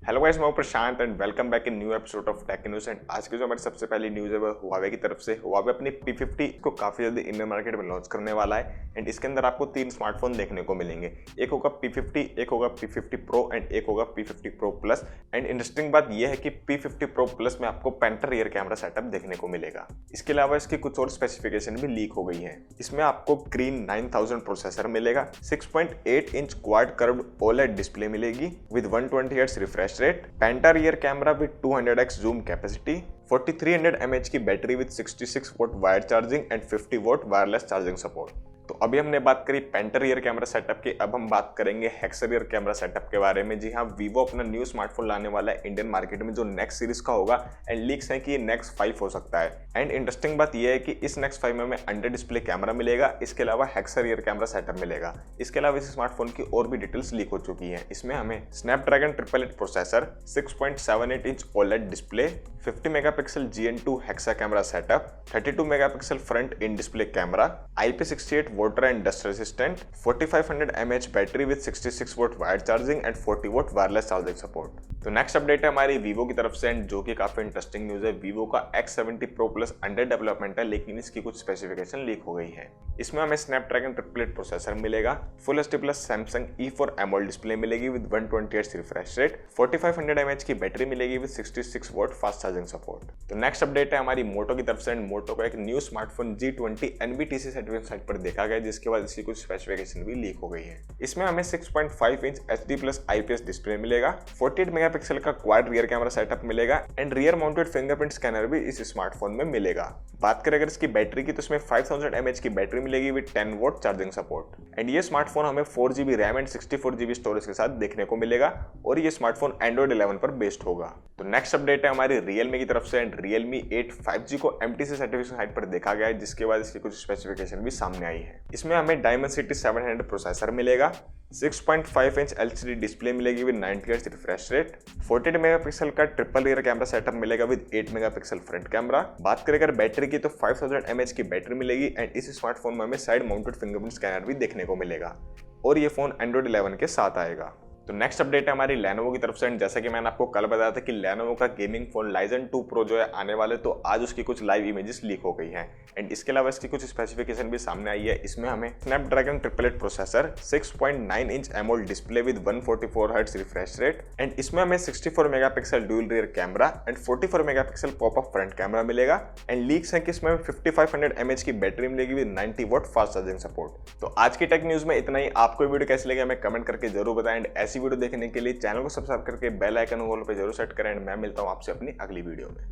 Hello guys, मैं हूं Prashant and welcome back in new episode of tech news. And आज की जो हमारी सबसे पहली न्यूज़ है वो Huawei की तरफ से। Huawei अपनी P50 को काफ़ी जल्दी इंडियन मार्केट में लॉन्च करने वाला है एंड इसके अंदर आपको 3 स्मार्टफोन देखने को मिलेंगे। एक होगा P50, एक होगा P50 Pro एंड एक होगा P50 Pro Plus। And interesting बात यह है कि P50 Pro Plus में आपको पेंटर रियर कैमरा सेटअप देखने को मिलेगा। इसके अलावा इसकी कुछ और स्पेसिफिकेशन भी लीक हो गई है। इसमें आपको ग्रीन 9000 प्रोसेसर मिलेगा, 6.8 inch quad curved OLED display मिलेगी with 120 hertz refresh rate, penta rear camera with 200x zoom capacity, 4300 mAh की battery with 66 watt wire charging and 50 watt wireless charging support. तो अभी हमने बात करी पेंटर रियर कैमरा सेटअप की, अब हम बात करेंगे हेक्सा रियर कैमरा सेटअप के बारे में। जी हाँ, वीवो अपना न्यू स्मार्टफोन लाने वाला है इंडियन मार्केट में जो नेक्स सीरीज का होगा एंड लीक्स है कि ये नेक्स 5 हो सकता है। एंड इंटरेस्टिंग बात यह है कि इस नेक्स 5 में हमें अंडर डिस्प्ले कैमरा मिलेगा, इसके अलावा हेक्सा रियर कैमरा सेटअप मिलेगा। इसके अलावा इस स्मार्टफोन की और भी डिटेल्स लीक हो चुकी है। इसमें हमें Snapdragon 888 processor, 6.78 inch OLED display, 50 megapixel GN2 hexa camera setup, 32 megapixel front in display camera, IP68 water and dust resistant, 4500 mAh battery with 66 vote wire charging and 40 vote wireless charging support. तो next update है हमारी Vivo की तरफ से and जो कि काफी interesting news है। वीवो का X70 Pro Plus under development है, लेकिन इसकी कुछ स्पेसिफिकेशन लीक हो गई है। इसमें हमें स्नैपड्रैगन 888 प्रोसेसर मिलेगा, full HD plus Samsung E4 AMOLED display मिलेगी with 120 hertz refresh rate, 4500 mAh की बैटरी मिलेगी with 66 watt fast charging support. तो नेक्स्ट अपडेट है हमारी मोटो की तरफ से एंड मोटो का एक new smartphone G20 NBTC certificate site पर देखा गया, जिसके बाद इसकी कुछ स्पेसिफिकेशन भी लीक हो गई है। इसमें हमें 6.5 inch HD plus IPS display मिलेगा, 48 मेगापिक्सल का क्वाड रियर कैमरा सेटअप मिलेगा and rear mounted fingerprint scanner भी इस स्मार्टफोन में मिलेगा। बात करें अगर इसकी बैटरी की तो इसमें 5000 mAh की बैटरी मिलेगी with 10 vote charging support. And ये स्मार्टफोन हमें 4GB RAM and 64GB storage के साथ देखने को मिलेगा और ये स्मार्टफोन Android 11 पर बेस्ड होगा। तो नेक्स्ट अपडेट है हमारी Realme की तरफ से एंड Realme 8 5G को MTC सर्टिफिकेशन साइट पर देखा गया है, जिसके बाद इसकी कुछ स्पेसिफिकेशन भी सामने आई है। इसमें हमें Dimensity 700 प्रोसेसर मिलेगा, 6.5 इंच LCD डिस्प्ले मिलेगी with 90 hertz refresh rate, 48 megapixel का ट्रिपल रियर कैमरा सेटअप मिलेगा विद 8 मेगापिक्सल फ्रंट कैमरा। बात करें अगर बैटरी की तो 5000 mAh की बैटरी मिलेगी एंड इस स्मार्टफोन में हमें साइड माउंटेड फिंगरप्रिंट स्कैनर भी देखने को मिलेगा और ये फोन Android 11 के साथ आएगा। तो नेक्स्ट अपडेट है हमारी Lenovo की तरफ से एंड जैसा कि मैंने आपको कल बताया था कि Lenovo का गेमिंग फोन Ryzen 2 Pro जो है आने वाले, तो आज उसकी कुछ लाइव इमेजेस लीक हो गई हैं एंड इसके अलावा इसकी कुछ स्पेसिफिकेशन भी सामने आई है। इसमें हमें Snapdragon 888 processor, 6.9 inch AMOLED display with 144 hertz refresh rate and इसमें हमें 64 megapixel dual rear camera and 44 megapixel popup front camera मिलेगा एंड लीक्स है कि इसमें 5500 mAh की बैटरी मिलेगी with 90 vote fast charging support. तो आज की टेक न्यूज में इतना ही। आपको वीडियो कैसी लगी हमें कमेंट करके जरूर बताएं एंड ऐसी वीडियो देखने के लिए चैनल को सब्सक्राइब करके बेल आइकन को ऑल पे जरूर सेट करें एंड मैं मिलता हूं आपसे अपनी अगली वीडियो में।